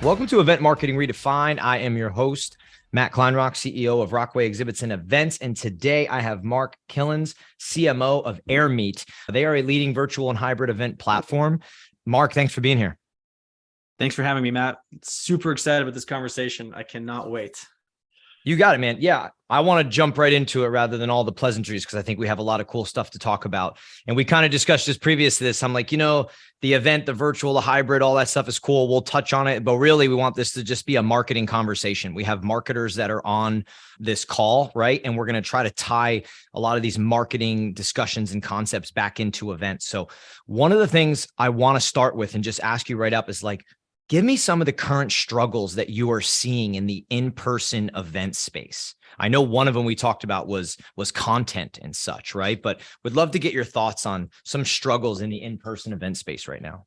Welcome to Event Marketing Redefined. I am your host, Matt Kleinrock, CEO of Rockway Exhibits and Events. And today I have Mark Kilens, CMO of Airmeet. They are a leading virtual and hybrid event platform. Mark, thanks for being here. Thanks for having me, Matt. Super excited about this conversation. I cannot wait. You got it, man. Yeah, I want to jump right into it rather than all the pleasantries because I think we have a lot of cool stuff to talk about. And we kind of discussed this previous to this. I'm like, the event, the virtual, the hybrid, all that stuff is cool. We'll touch on it. But really, we want this to just be a marketing conversation. We have marketers that are on this call, right? And we're going to try to tie a lot of these marketing discussions and concepts back into events. So one of the things I want to start with and just ask you right up is like, give me some of the current struggles that you are seeing in the in-person event space. I know one of them we talked about was content and such, right? But would love to get your thoughts on some struggles in the in-person event space right now.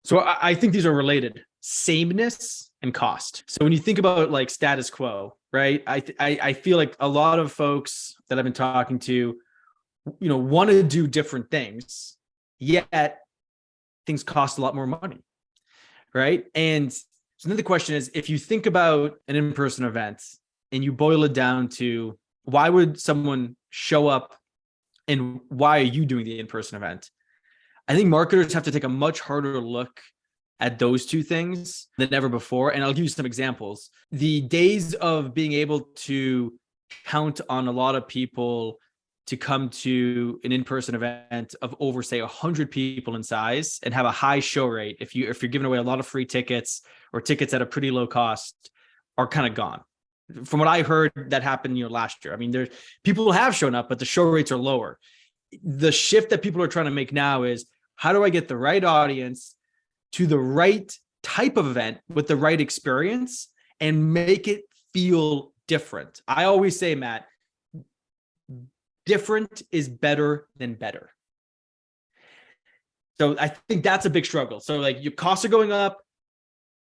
So I think these are related: sameness and cost. So when you think about like status quo, right? I feel like a lot of folks that I've been talking to, want to do different things, yet things cost a lot more money. Right. And so then the question is, if you think about an in-person event and you boil it down to why would someone show up and why are you doing the in-person event? I think marketers have to take a much harder look at those two things than ever before. And I'll give you some examples. The days of being able to count on a lot of people to come to an in-person event of over, say, 100 people in size and have a high show rate, if you're giving away a lot of free tickets or tickets at a pretty low cost, are kind of gone. From what I heard, that happened last year. I mean, there's people have shown up, but the show rates are lower. The shift that people are trying to make now is, how do I get the right audience to the right type of event with the right experience and make it feel different? I always say, Matt, different is better than better. So I think that's a big struggle. So like, your costs are going up.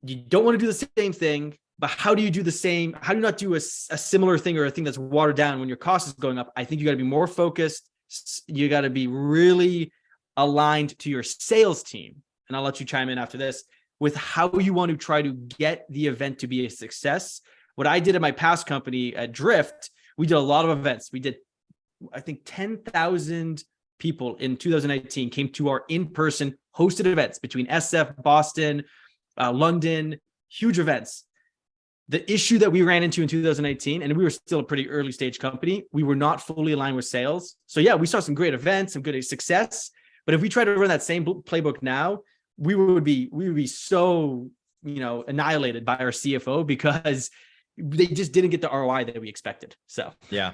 You don't want to do the same thing, but how do you do the same? How do you not do a similar thing or a thing that's watered down when your cost is going up? I think you got to be more focused. You got to be really aligned to your sales team. And I'll let you chime in after this with how you want to try to get the event to be a success. What I did at my past company at Drift, we did a lot of events. We did, I think, 10,000 people in 2019 came to our in-person hosted events between SF, Boston, London, huge events. The issue that we ran into in 2018, and we were still a pretty early stage company, we were not fully aligned with sales. So yeah, we saw some great events, some good success. But if we try to run that same playbook now, we would be so, annihilated by our CFO because they just didn't get the ROI that we expected. So yeah.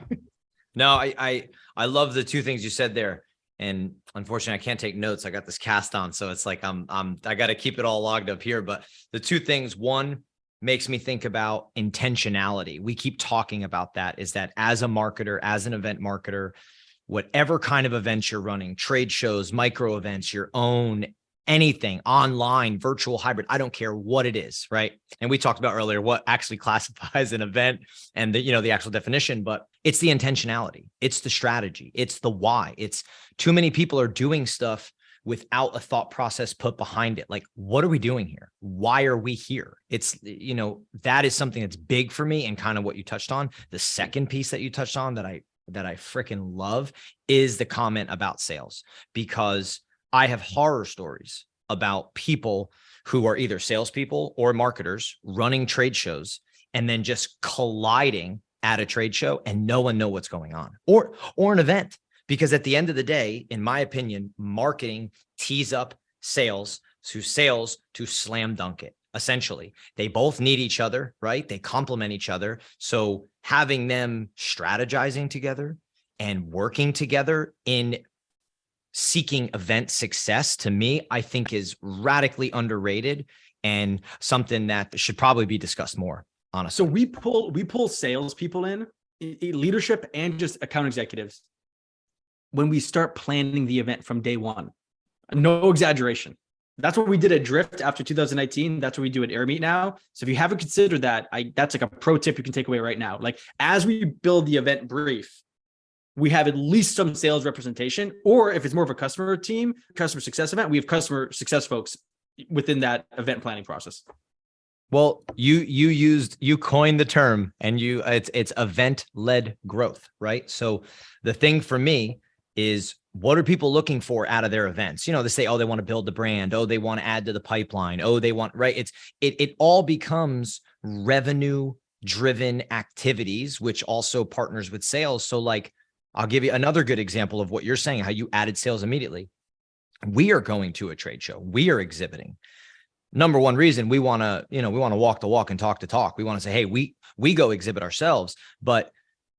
No, I love the two things you said there. And unfortunately, I can't take notes. I got this cast on. So it's like, I got to keep it all logged up here. But the two things, one makes me think about intentionality. We keep talking about that, is that as a marketer, as an event marketer, whatever kind of events you're running, trade shows, micro events, your own, anything online, virtual, hybrid, I don't care what it is, right? And we talked about earlier what actually classifies an event and the actual definition, but it's the intentionality, it's the strategy, it's the why. It's too many people are doing stuff without a thought process put behind it. Like, what are we doing here? Why are we here? It's, that is something that's big for me, and kind of what you touched on. The second piece that you touched on that I freaking love is the comment about sales, because I have horror stories about people who are either salespeople or marketers running trade shows and then just colliding at a trade show and no one know what's going on, or an event. Because at the end of the day, in my opinion, marketing tees up sales to slam dunk it. Essentially, they both need each other, right? They complement each other. So having them strategizing together and working together in seeking event success, to me, I think is radically underrated and something that should probably be discussed more, honestly. So we pull salespeople in, leadership, and just account executives when we start planning the event from day one. No exaggeration. That's what we did at Drift after 2019. That's what we do at Airmeet now. So if you haven't considered that, that's like a pro tip you can take away right now. Like, as we build the event brief, we have at least some sales representation, or if it's more of a customer team, customer success event, we have customer success folks within that event planning process. Well, you coined the term, and it's event-led growth, right? So the thing for me is, what are people looking for out of their events? They say, oh, they want to build the brand. Oh, they want to add to the pipeline. Oh, they want, right? It all becomes revenue driven activities, which also partners with sales. So like, I'll give you another good example of what you're saying, how you added sales immediately. We are going to a trade show. We are exhibiting. Number one reason, we want to, we want to walk the walk and talk the talk. We want to say, hey, we go exhibit ourselves. But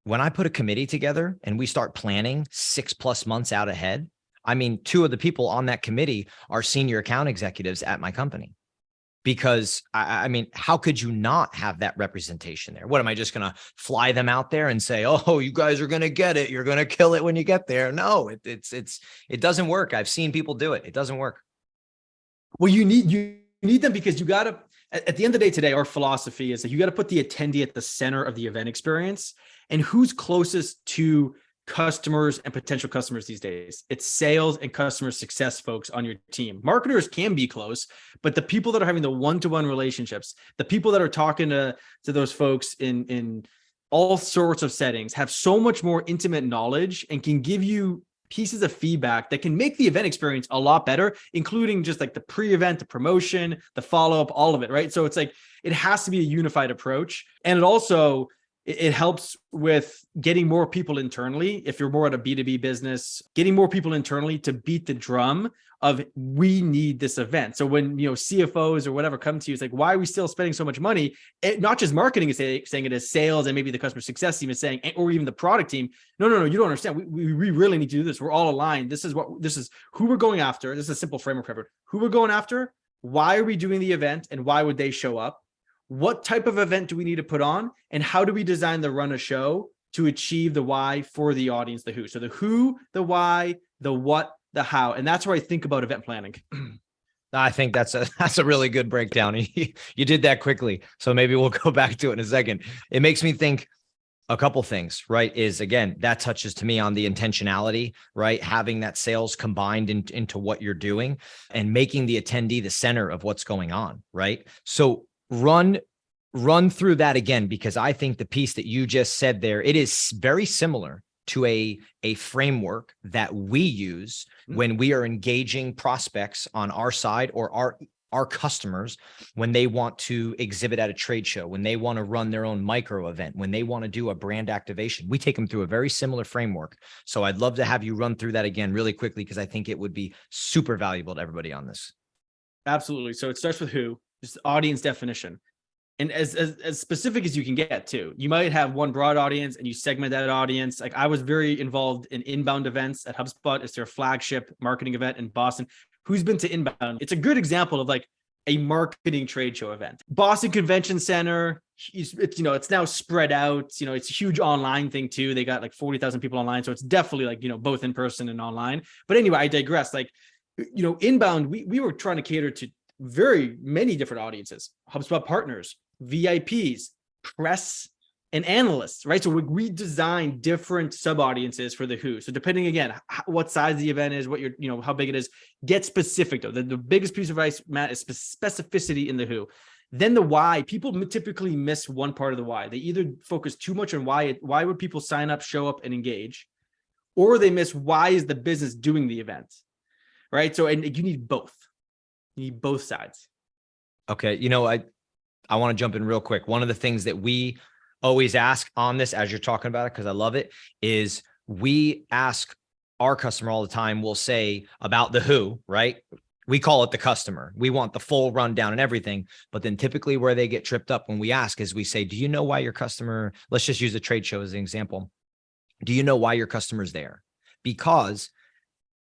when I put a committee together and we start planning 6+ months out ahead, I mean, 2 of the people on that committee are senior account executives at my company. Because I mean, how could you not have that representation there? What, am I just going to fly them out there and say, oh, you guys are going to get it, you're going to kill it when you get there? No, it doesn't work. I've seen people do it. It doesn't work. Well, you need them because you got to, at the end of the day today, our philosophy is that you got to put the attendee at the center of the event experience. And who's closest to customers and potential customers these days? It's sales and customer success folks on your team. Marketers can be close, but the people that are having the one-to-one relationships, the people that are talking to those folks in all sorts of settings, have so much more intimate knowledge and can give you pieces of feedback that can make the event experience a lot better, including just like the pre-event, the promotion, the follow-up, all of it, right? So it's like, it has to be a unified approach. And it helps with getting more people internally. If you're more at a B2B business, getting more people internally to beat the drum of, we need this event. So when, CFOs or whatever come to you, it's like, why are we still spending so much money? Not just marketing is saying it, as sales and maybe the customer success team is saying, or even the product team. No, you don't understand. We really need to do this. We're all aligned. This is who we're going after. This is a simple framework for everyone. Who we're going after, why are we doing the event, and why would they show up? What type of event do we need to put on, and how do we design the run a show to achieve the why for the audience, the who? So the who, the why, the what, the how. And that's where I think about event planning. I think that's a really good breakdown. You did that quickly. So maybe we'll go back to it in a second. It makes me think a couple things, right? Is, again, that touches to me on the intentionality, right? Having that sales combined into what you're doing and making the attendee the center of what's going on, right? So run through that again, because I think the piece that you just said there, it is very similar to a framework that we use when we are engaging prospects on our side, or our customers when they want to exhibit at a trade show, when they want to run their own micro event, when they want to do a brand activation. We take them through a very similar framework. So I'd love to have you run through that again really quickly, because I think it would be super valuable to everybody on this. Absolutely. So it starts with who, just audience definition. And as specific as you can get too. You might have one broad audience and you segment that audience. Like, I was very involved in inbound events at HubSpot. It's their flagship marketing event in Boston. Who's been to inbound? It's a good example of like a marketing trade show event. Boston Convention Center, it's now spread out. It's a huge online thing too. They got like 40,000 people online. So it's definitely like, both in person and online. But anyway, I digress. Like, inbound, we were trying to cater to very many different audiences, HubSpot partners, VIPs, press, and analysts, right? So we design different sub audiences for the who. So depending, again, what size the event is, what how big it is, get specific though. The biggest piece of advice, Matt, is specificity in the who. Then the why. People typically miss one part of the why. They either focus too much on why would people sign up, show up, and engage, or they miss why is the business doing the event, right? So, and you need both. You need both sides. Okay. I want to jump in real quick. One of the things that we always ask on this, as you're talking about it, because I love it, is we ask our customer all the time. We'll say about the who, right? We call it the customer. We want the full rundown and everything. But then typically where they get tripped up when we ask is we say, do you know why your customer, let's just use a trade show as an example. Do you know why your customer's there? Because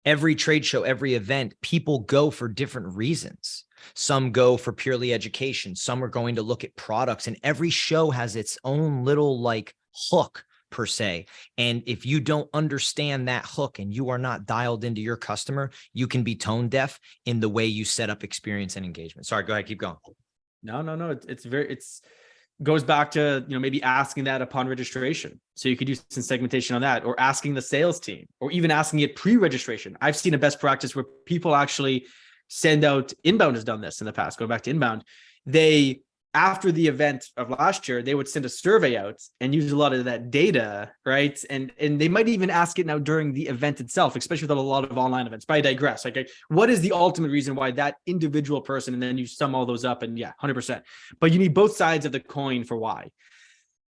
every trade show, every event, people go for different reasons. Some go for purely education. Some are going to look at products, and every show has its own little like hook per se. And if you don't understand that hook and you are not dialed into your customer, you can be tone deaf in the way you set up experience and engagement. Sorry, go ahead, keep going. No. It's goes back to, maybe asking that upon registration. So you could do some segmentation on that, or asking the sales team, or even asking it pre-registration. I've seen a best practice where people actually send out, inbound has done this in the past, going back to inbound. They after the event of last year, they would send a survey out and use a lot of that data, right? And they might even ask it now during the event itself, especially with a lot of online events. But I digress. Like, what is the ultimate reason why that individual person, and then you sum all those up, and yeah, 100%. But you need both sides of the coin for why.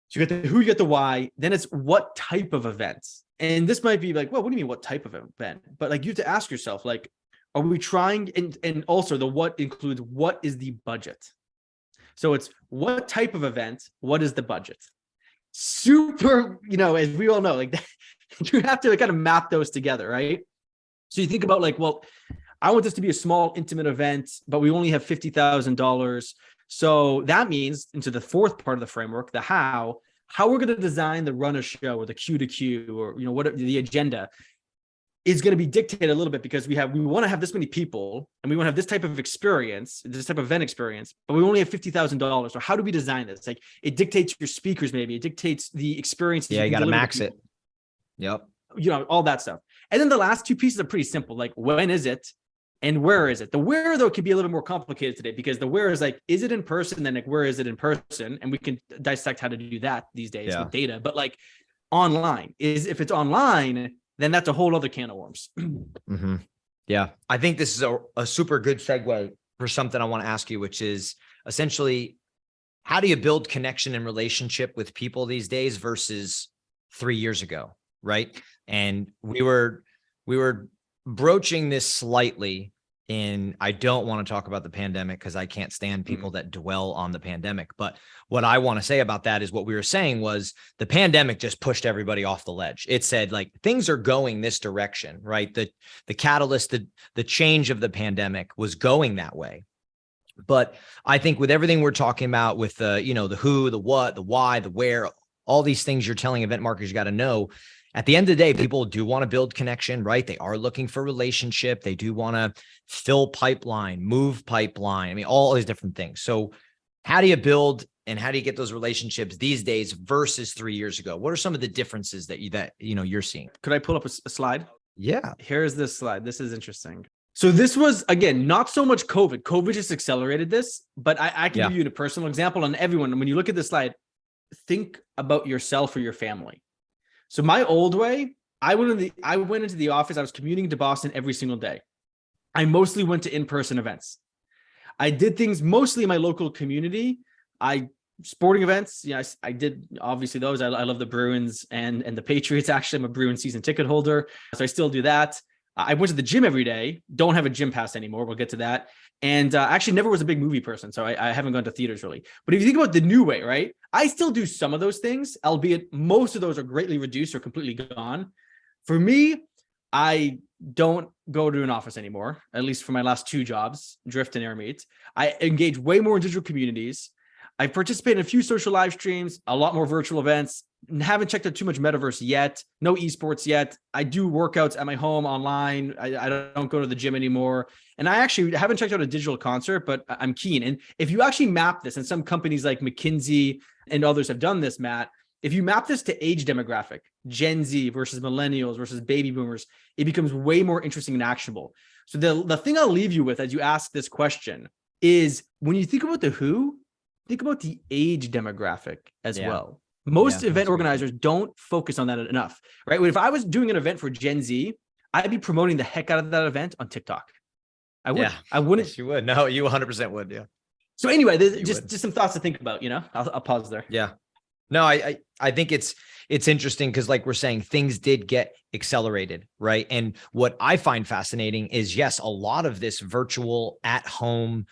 So you get the who, you get the why, then it's what type of event. And this might be like, well, what do you mean what type of event? But like, you have to ask yourself, like, are we trying, and also the what includes what is the budget? So it's what type of event, what is the budget? Super, as we all know, like you have to kind of map those together, right? So you think about like, well, I want this to be a small, intimate event, but we only have $50,000. So that means into the fourth part of the framework, the how we're going to design the run of show or the Q to Q or, what the agenda is going to be dictated a little bit, because we want to have this many people and we want to have this type of experience, this type of event experience, but we only have $50,000. So how do we design this? Like, it dictates your speakers, maybe it dictates the experience. Yeah, you got to max it. Yep. All that stuff. And then the last two pieces are pretty simple. Like, when is it and where is it? The where, though, can be a little bit more complicated today, because the where is like, is it in person? Then like, where is it in person? And we can dissect how to do that these days with data. But like, online if it's online, then that's a whole other can of worms. Mm-hmm. Yeah. I think this is a super good segue for something I want to ask you, which is essentially, how do you build connection and relationship with people these days versus 3 years ago? Right. And we were broaching this slightly in, I don't want to talk about the pandemic because I can't stand people that dwell on the pandemic. But what I want to say about that is what we were saying was the pandemic just pushed everybody off the ledge. It said like, things are going this direction, right? The catalyst, the change of the pandemic was going that way. But I think with everything we're talking about with the who, the what, the why, the where, all these things you're telling event marketers you got to know. At the end of the day, people do want to build connection, right? They are looking for relationship. They do want to fill pipeline, move pipeline. I mean, all these different things. So how do you build and how do you get those relationships these days versus 3 years ago? What are some of the differences that you're seeing? Could I pull up a slide? Yeah. Here's this slide. This is interesting. So this was, again, not so much COVID. COVID just accelerated this, but I can give you a personal example on everyone. When you look at this slide, think about yourself or your family. So my old way, I went into the office. I was commuting to Boston every single day. I mostly went to in-person events. I did things mostly in my local community. Sporting events. I did obviously those. I love the Bruins and the Patriots. Actually, I'm a Bruins season ticket holder, so I still do that. I went to the gym every day. Don't have a gym pass anymore. We'll get to that. And actually never was a big movie person, so I haven't gone to theaters really. But if you think about the new way, right? I still do some of those things, albeit most of those are greatly reduced or completely gone. For me, I don't go to an office anymore, at least for my last 2 jobs, Drift and Airmeet. I engage way more in digital communities. I participate in a few social live streams, a lot more virtual events. Haven't checked out too much metaverse yet. No esports yet. I do workouts at my home online. I don't go to the gym anymore. And I actually haven't checked out a digital concert, but I'm keen. And if you actually map this, and some companies like McKinsey and others have done this, Matt, if you map this to age demographic, Gen Z versus millennials versus baby boomers, it becomes way more interesting and actionable. So the thing I'll leave you with as you ask this question is, when you think about the who, think about the age demographic as well. Most event organizers don't focus on that enough, right? If I was doing an event for Gen Z, I'd be promoting the heck out of that event on TikTok. I would. I wouldn't. Yes, you would. No, you 100% would. Yeah. So anyway, just some thoughts to think about. I'll pause there. Yeah. No, I think it's interesting because, like we're saying, things did get accelerated, right? And what I find fascinating is, yes, a lot of this virtual at home.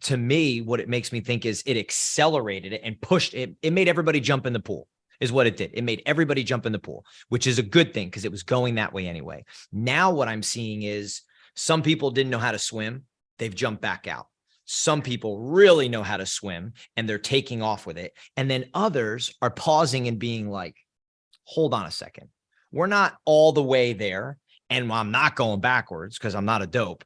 To me, what it makes me think is it accelerated it and pushed it. It made everybody jump in the pool is what it did. It made everybody jump in the pool, which is a good thing because it was going that way anyway. Now what I'm seeing is some people didn't know how to swim. They've jumped back out. Some people really know how to swim and they're taking off with it. And then others are pausing and being like, hold on a second. We're not all the way there. And I'm not going backwards because I'm not a dope.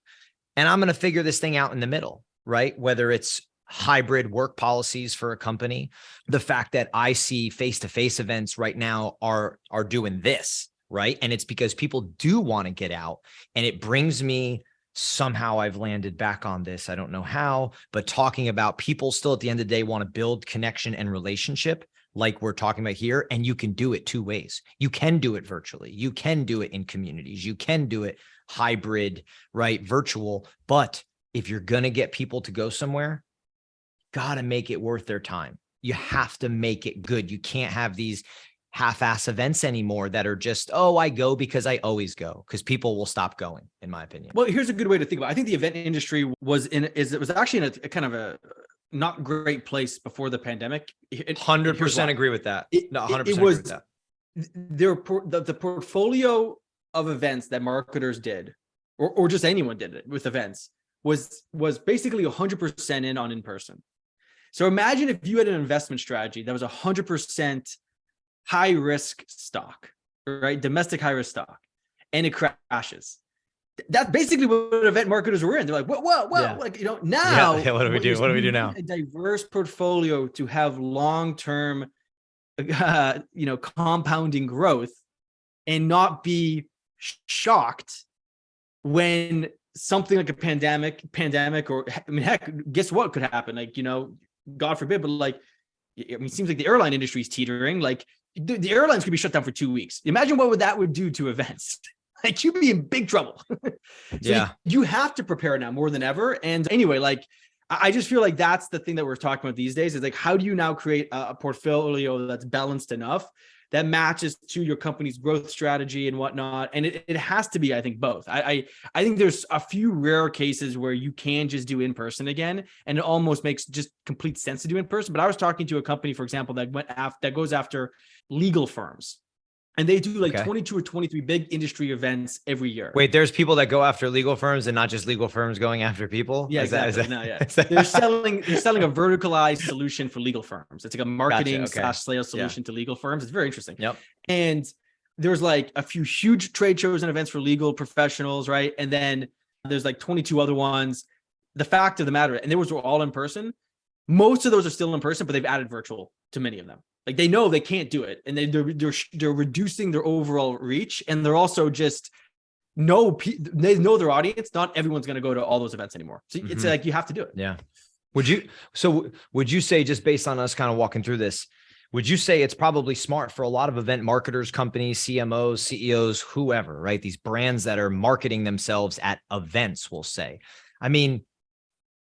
And I'm going to figure this thing out in the middle. Right? Whether it's hybrid work policies for a company, the fact that I see face-to-face events right now are doing this, right? And it's because people do want to get out, and it brings me somehow I've landed back on this. I don't know how, but talking about people still at the end of the day want to build connection and relationship like we're talking about here. And you can do it two ways. You can do it virtually. You can do it in communities. You can do it hybrid, right? Virtual. But if you're going to get people to go somewhere, got to make it worth their time. You have to make it good. You can't have these half-ass events anymore that are just, oh, I go because I always go, because people will stop going, in my opinion. Well, here's a good way to think about it. I think the event industry was actually in a kind of a not great place before the pandemic. 100% agree with that. No, 100% agree with that. The portfolio of events that marketers did, or just anyone did it with events, was basically 100% in person. So imagine if you had an investment strategy that was 100% high risk stock, right? Domestic high risk stock, and it crashes. That's basically what event marketers were in. They're like, whoa, Yeah. like, now. Yeah. What do we do? What do we do now? A diverse portfolio to have long-term, compounding growth, and not be shocked when something like a pandemic, or heck, guess what could happen? Like, God forbid, but like, it seems like the airline industry is teetering. Like, the airlines could be shut down for 2 weeks. Imagine what that would do to events. Like, you'd be in big trouble. So you have to prepare now more than ever. And anyway, like, I just feel like that's the thing that we're talking about these days, is like, how do you now create a portfolio that's balanced enough that matches to your company's growth strategy and whatnot? And it has to be, I think, both. I think there's a few rare cases where you can just do in person again, and it almost makes just complete sense to do in person. But I was talking to a company, for example, that goes after legal firms, and they do like 22 or 23 big industry events every year. Wait, there's people that go after legal firms and not just legal firms going after people? Yeah, exactly. They're selling a verticalized solution for legal firms. It's like a marketing / sales solution to legal firms. It's very interesting. Yep. And there's like a few huge trade shows and events for legal professionals, right? And then there's like 22 other ones. The fact of the matter, and those were all in person. Most of those are still in person, but they've added virtual to many of them. Like, they know they can't do it, and they're reducing their overall reach, and they're also just they know their audience. Not everyone's going to go to all those events anymore. So it's like, you have to do it. Yeah. Would you say, just based on us kind of walking through this, would you say it's probably smart for a lot of event marketers, companies, CMOs, CEOs, whoever, right? These brands that are marketing themselves at events, we'll say. I mean,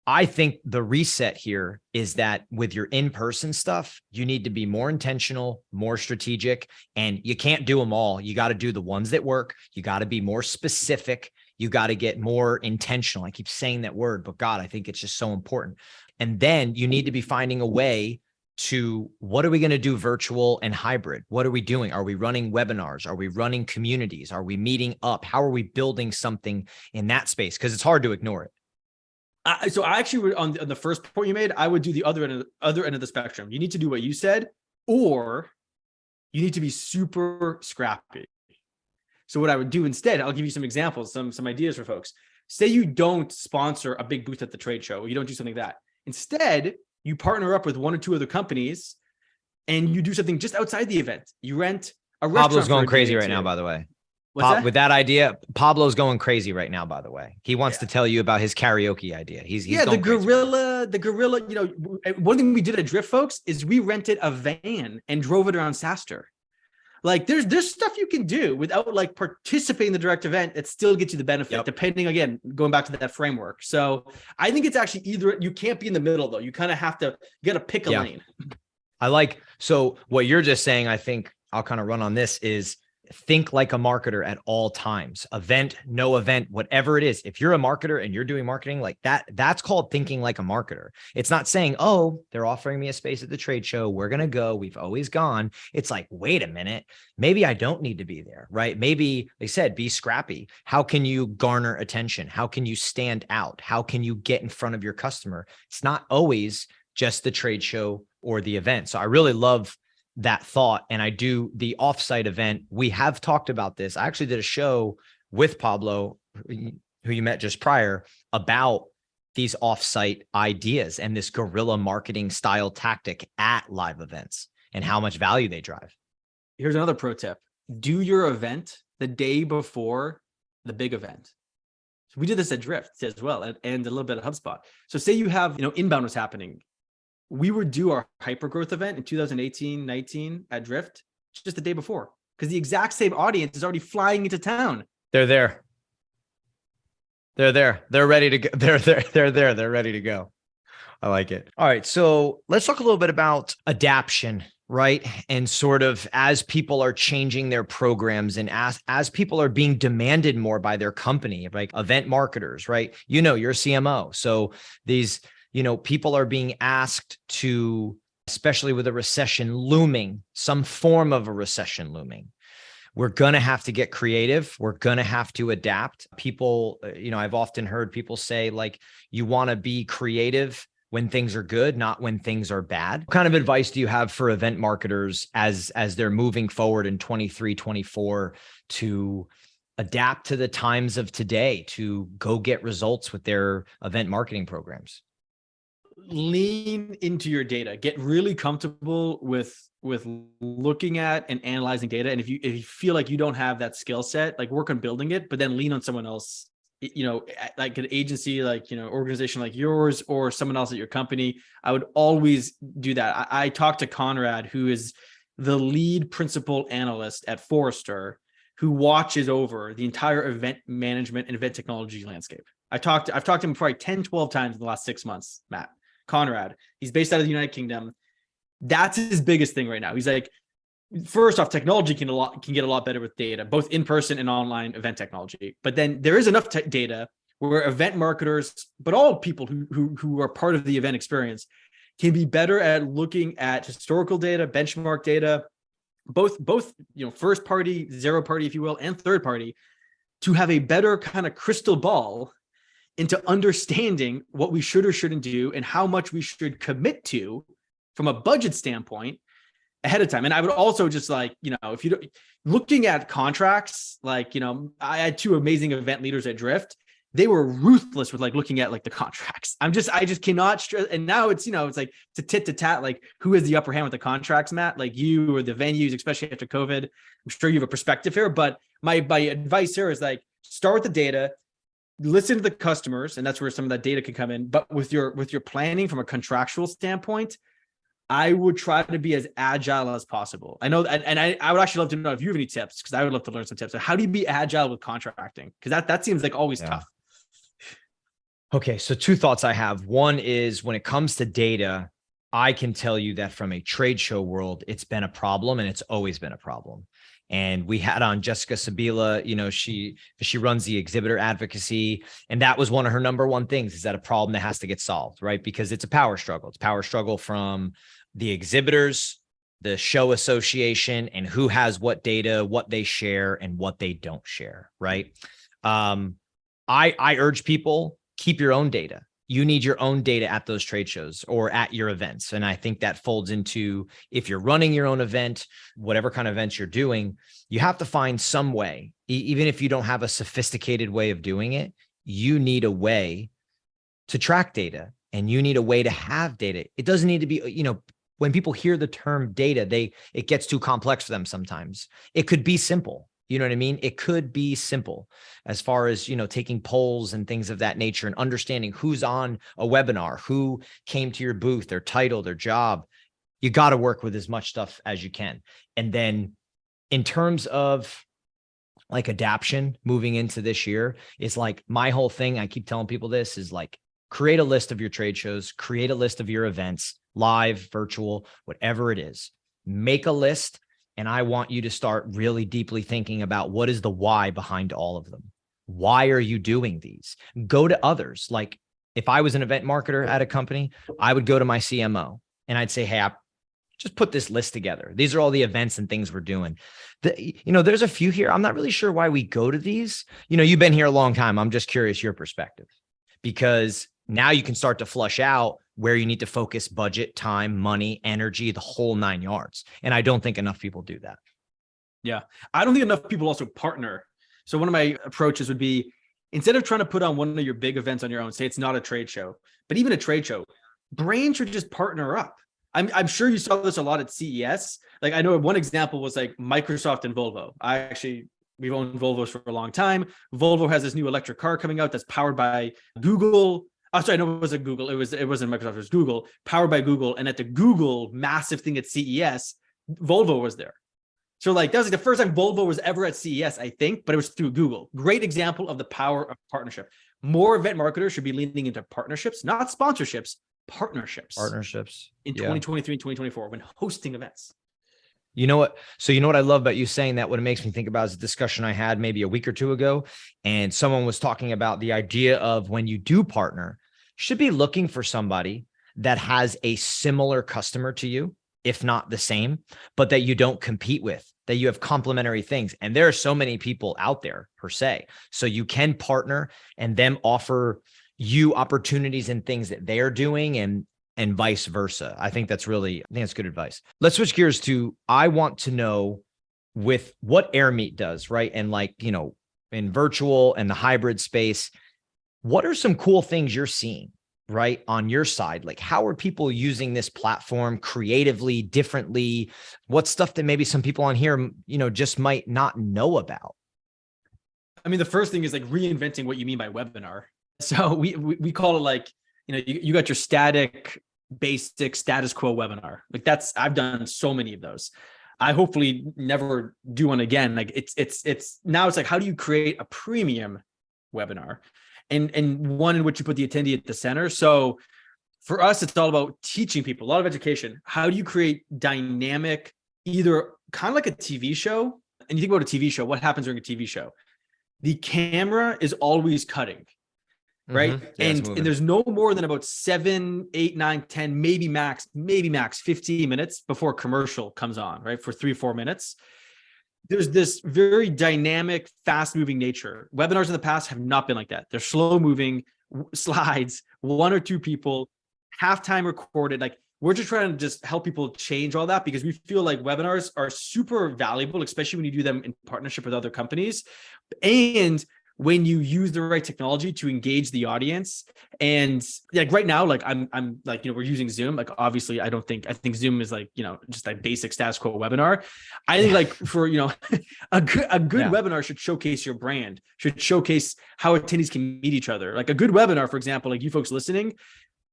I think the reset here is that with your in-person stuff, you need to be more intentional, more strategic, and you can't do them all. You got to do the ones that work. You got to be more specific. You got to get more intentional. I keep saying that word, but God, I think it's just so important. And then you need to be finding a way to, what are we going to do virtual and hybrid? What are we doing? Are we running webinars? Are we running communities? Are we meeting up? How are we building something in that space? Because it's hard to ignore it. So I actually would, on the first point you made, I would do the other end of the spectrum. You need to do what you said, or you need to be super scrappy. So what I would do instead, I'll give you some examples, some ideas for folks. Say you don't sponsor a big booth at the trade show, or you don't do something like that. Instead, you partner up with one or two other companies, and you do something just outside the event. You rent a restaurant. Pablo's going crazy right now, by the way. With that idea, Pablo's going crazy right now, by the way. He wants to tell you about his karaoke idea. He's the gorilla. One thing we did at Drift, folks, is we rented a van and drove it around SaaStr. Like, there's stuff you can do without like participating in the direct event that still gets you the benefit, depending, again, going back to that framework. So I think it's actually either, you can't be in the middle though. You kind of have to, you got to pick a lane. So what you're just saying, I think I'll kind of run on this, is think like a marketer at all times. Event, no event, whatever it is. If you're a marketer and you're doing marketing like that, that's called thinking like a marketer. It's not saying, oh, they're offering me a space at the trade show, we're going to go, we've always gone. It's like, wait a minute, maybe I don't need to be there, right? Maybe they said, be scrappy. How can you garner attention? How can you stand out? How can you get in front of your customer? It's not always just the trade show or the event. So I really love that thought. And I do the offsite event. We have talked about this. I actually did a show with Pablo, who you met just prior, about these offsite ideas and this guerrilla marketing style tactic at live events and how much value they drive. Here's another pro tip. Do your event the day before the big event. So we did this at Drift as well, and a little bit of HubSpot. So say you have, inbound was happening. We would do our hypergrowth event in 2018, 19 at Drift just the day before, because the exact same audience is already flying into town. They're there. They're there. They're ready to go. They're there. They're ready to go. I like it. All right. So let's talk a little bit about adaption, right? And sort of as people are changing their programs and as people are being demanded more by their company, like event marketers, right? You're a CMO. So these, people are being asked to, especially with a recession looming, some form of a recession looming. We're going to have to get creative. We're going to have to adapt. People, I've often heard people say, like, you want to be creative when things are good, not when things are bad. What kind of advice do you have for event marketers as they're moving forward in 23, 24 to adapt to the times of today, to go get results with their event marketing programs? Lean into your data. Get really comfortable with looking at and analyzing data. And if you feel like you don't have that skill set, like, work on building it, but then lean on someone else, like an agency, like, organization like yours or someone else at your company. I would always do that. I talked to Conrad, who is the lead principal analyst at Forrester, who watches over the entire event management and event technology landscape. I've talked to him probably 10, 12 times in the last 6 months, Matt. Conrad, he's based out of the United Kingdom. That's his biggest thing right now. He's like, first off, technology can get a lot better with data, both in person and online event technology. But then there is enough data where event marketers, but all people who are part of the event experience, can be better at looking at historical data, benchmark data, both first party, zero party, if you will, and third party, to have a better kind of crystal ball into understanding what we should or shouldn't do and how much we should commit to from a budget standpoint ahead of time. And I would also just, like, if you don't, looking at contracts, like, I had two amazing event leaders at Drift. They were ruthless with, like, looking at, like, the contracts. I just cannot stress. And now it's, it's like to tit to tat, like, who has the upper hand with the contracts, Matt, like you or the venues, especially after COVID. I'm sure you have a perspective here, but my advice here is, like, start with the data, listen to the customers, and that's where some of that data can come in. But with your planning from a contractual standpoint, I would try to be as agile as possible. I know, and I would actually love to know if you have any tips, because I would love to learn some tips. So how do you be agile with contracting? Because that seems like always tough. Okay, so two thoughts I have. One is, when it comes to data, I can tell you that from a trade show world, it's been a problem, and it's always been a problem. And we had on Jessica Sabila, she runs the exhibitor advocacy. And that was one of her number one things, is that a problem that has to get solved, right? Because it's a power struggle. It's a power struggle from the exhibitors, the show association, and who has what data, what they share and what they don't share, right? I urge people, keep your own data. You need your own data at those trade shows or at your events. And I think that folds into, if you're running your own event, whatever kind of events you're doing, you have to find some way, even if you don't have a sophisticated way of doing it, you need a way to track data, and you need a way to have data. It doesn't need to be, when people hear the term data, it gets too complex for them sometimes. It could be simple. You know what I mean? It could be simple as far as, taking polls and things of that nature and understanding who's on a webinar, who came to your booth, their title, their job. You got to work with as much stuff as you can. And then in terms of, like, adaption moving into this year, is like, my whole thing, I keep telling people this, is like, create a list of your trade shows, create a list of your events, live, virtual, whatever it is, make a list. And I want you to start really deeply thinking about, what is the why behind all of them? Why are you doing these? Go to others. Like, if I was an event marketer at a company, I would go to my CMO and I'd say, hey, I just put this list together. These are all the events and things we're doing. There's a few here. I'm not really sure why we go to these. You've been here a long time. I'm just curious your perspective, because now you can start to flush out where you need to focus budget, time, money, energy, the whole 9 yards. And I don't think enough people do that. Yeah. I don't think enough people also partner. So one of my approaches would be, instead of trying to put on one of your big events on your own, say it's not a trade show, but even a trade show, brands should just partner up. I'm sure you saw this a lot at CES. Like, I know one example was like Microsoft and Volvo. I actually We've owned Volvos for a long time. Volvo has this new electric car coming out that's powered by Google. Oh, sorry, no, it wasn't Google. It wasn't Microsoft. It was Google, powered by Google. And at the Google massive thing at CES, Volvo was there. So like that was like the first time Volvo was ever at CES, I think, but it was through Google. Great example of the power of partnership. More event marketers should be leaning into partnerships, not sponsorships, partnerships. Partnerships In 2023 and 2024 when hosting events. You know what? So you know what I love about you saying that? What it makes me think about is a discussion I had maybe a week or two ago, and someone was talking about the idea of when you do partner, you should be looking for somebody that has a similar customer to you, if not the same, but that you don't compete with, that you have complementary things. And there are so many people out there per se. So you can partner and them offer you opportunities and things that they're doing and vice versa. I think that's good advice. Let's switch gears to, I want to know with what Airmeet does, right? And like, you know, in virtual and the hybrid space, what are some cool things you're seeing, right? On your side, like how are people using this platform creatively, differently? What's stuff that maybe some people on here, you know, just might not know about? I mean, the first thing is like reinventing what you mean by webinar. So we call it like, you know, you got your static, basic status quo webinar. Like I've done so many of those. I hopefully never do one again. Like it's now it's like, how do you create a premium webinar and one in which you put the attendee at the center? So for us, it's all about teaching people, a lot of education. How do you create dynamic, either kind of like a TV show? And you think about a TV show, what happens during a TV show? The camera is always cutting. Right. Mm-hmm. Yeah, and there's no more than about 7, 8, 9, 10, maybe max 15 minutes before commercial comes on, right? For 3-4 minutes. There's this very dynamic, fast moving nature. Webinars in the past have not been like that. They're slow moving slides, 1 or 2 people, halftime recorded. Like we're just trying to just help people change all that because we feel like webinars are super valuable, especially when you do them in partnership with other companies. And when you use the right technology to engage the audience. And like right now, like I'm like, you know, we're using Zoom. Like, obviously I think Zoom is like, you know, just like basic status quo webinar. I think like for, you know, a good webinar should showcase your brand, should showcase how attendees can meet each other. Like a good webinar, for example, like you folks listening,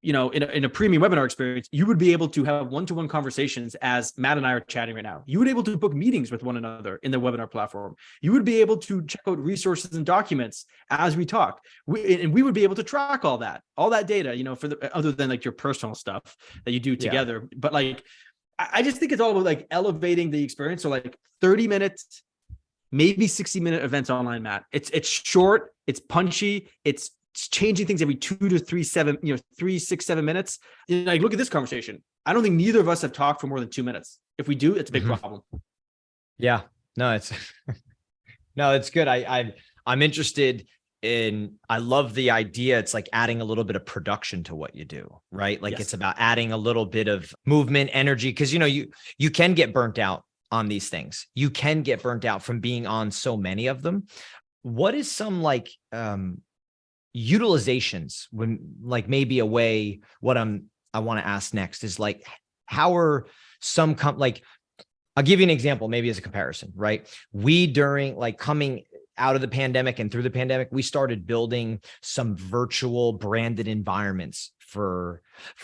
you know, in a premium webinar experience, you would be able to have one-to-one conversations as Matt and I are chatting right now. You would be able to book meetings with one another in the webinar platform. You would be able to check out resources and documents as we talk. And we would be able to track all that data, you know, other than like your personal stuff that you do together. Yeah. But like, I just think it's all about like elevating the experience. So like 30 minutes, maybe 60-minute events online, Matt. It's short, it's punchy, it's changing things every 2 to 3, 7, you know, 3, 6, 7 minutes. And like, look at this conversation. I don't think neither of us have talked for more than 2 minutes. If we do, it's a big problem. Yeah, no, it's good. I'm interested in, I love the idea. It's like adding a little bit of production to what you do, right? Like it's about adding a little bit of movement, energy. Cause you know, you can get burnt out on these things. You can get burnt out from being on so many of them. What is some like, utilizations when like maybe a way I want to ask next is like, how are some like, I'll give you an example, maybe as a comparison, right? We, during like coming out of the pandemic and through the pandemic, we started building some virtual branded environments for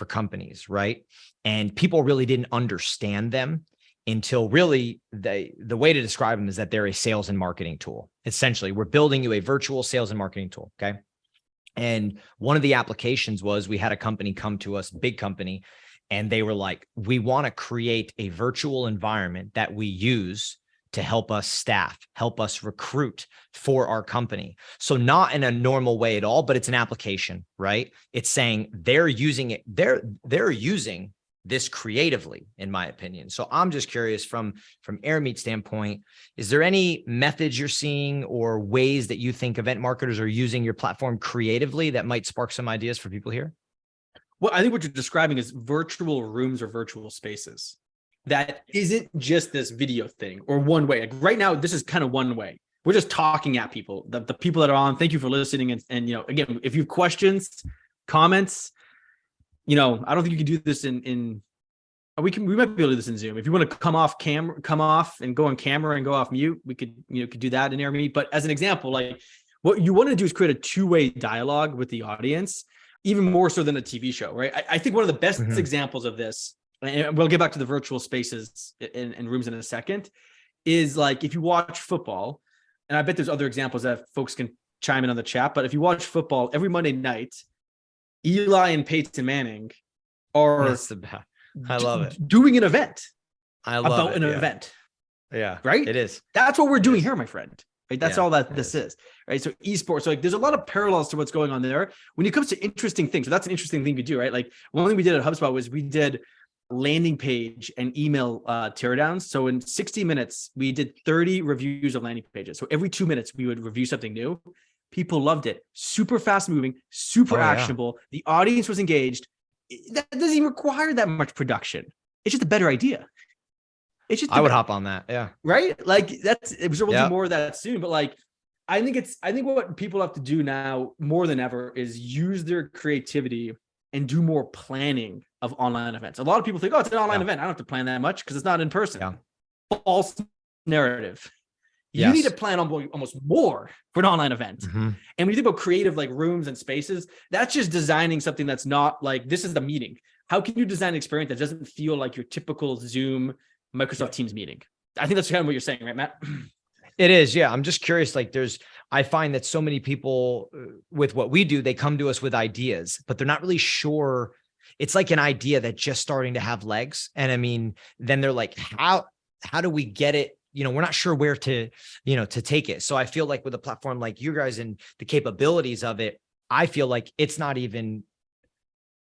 companies, right? And people really didn't understand them until really the way to describe them is that they're a sales and marketing tool. Essentially, we're building you a virtual sales and marketing tool, okay? And one of the applications was we had a company come to us, big company, and they were like, we want to create a virtual environment that we use to help us staff, help us recruit for our company. So not in a normal way at all, but it's an application, right? It's saying they're using it. They're using this creatively, in my opinion. So I'm just curious from Airmeet standpoint, is there any methods you're seeing or ways that you think event marketers are using your platform creatively that might spark some ideas for people here? Well, I think what you're describing is virtual rooms or virtual spaces. That isn't just this video thing or one way. Like right now, this is kind of one way. We're just talking at people, the people that are on. Thank you for listening. And you know, again, if you have questions, comments, you know, I don't think you can do this in we might be able to do this in Zoom. If you want to come off and go on camera and go off mute, we could do that in Airmeet. But as an example, like what you want to do is create a two-way dialogue with the audience, even more so than a TV show, right? I think one of the best examples of this, and we'll get back to the virtual spaces and rooms in a second, is like if you watch football, and I bet there's other examples that folks can chime in on the chat, but if you watch football every Monday night, Eli and Peyton Manning are I love it. Doing an event about an event. Yeah. Right. It is. That's what we're doing here, my friend. Right. That's all that this is. Right. So esports, so like there's a lot of parallels to what's going on there when it comes to interesting things. So that's an interesting thing to do, right? Like one thing we did at HubSpot was we did landing page and email teardowns. So in 60 minutes, we did 30 reviews of landing pages. So every 2 minutes we would review something new. People loved it. Super fast moving, super actionable. The audience was engaged. That doesn't even require that much production. It's just a better idea. It's just I would hop on that. Yeah. Right. Like we'll do more of that soon. But like, I think what people have to do now more than ever is use their creativity and do more planning of online events. A lot of people think, oh, it's an online event. I don't have to plan that much because it's not in person. Yeah. False narrative. You need to plan on almost more for an online event. And when you think about creative like rooms and spaces, that's just designing something that's not like, this is the meeting. How can you design an experience that doesn't feel like your typical Zoom, Microsoft Teams meeting? I think that's kind of what you're saying, right, Matt? It is. Yeah. I'm just curious. Like I find that so many people with what we do, they come to us with ideas, but they're not really sure. It's like an idea that's just starting to have legs. And I mean, then they're like, how do we get it? We're not sure where to take it. So I feel like with a platform like you guys and the capabilities of it, I feel like it's not even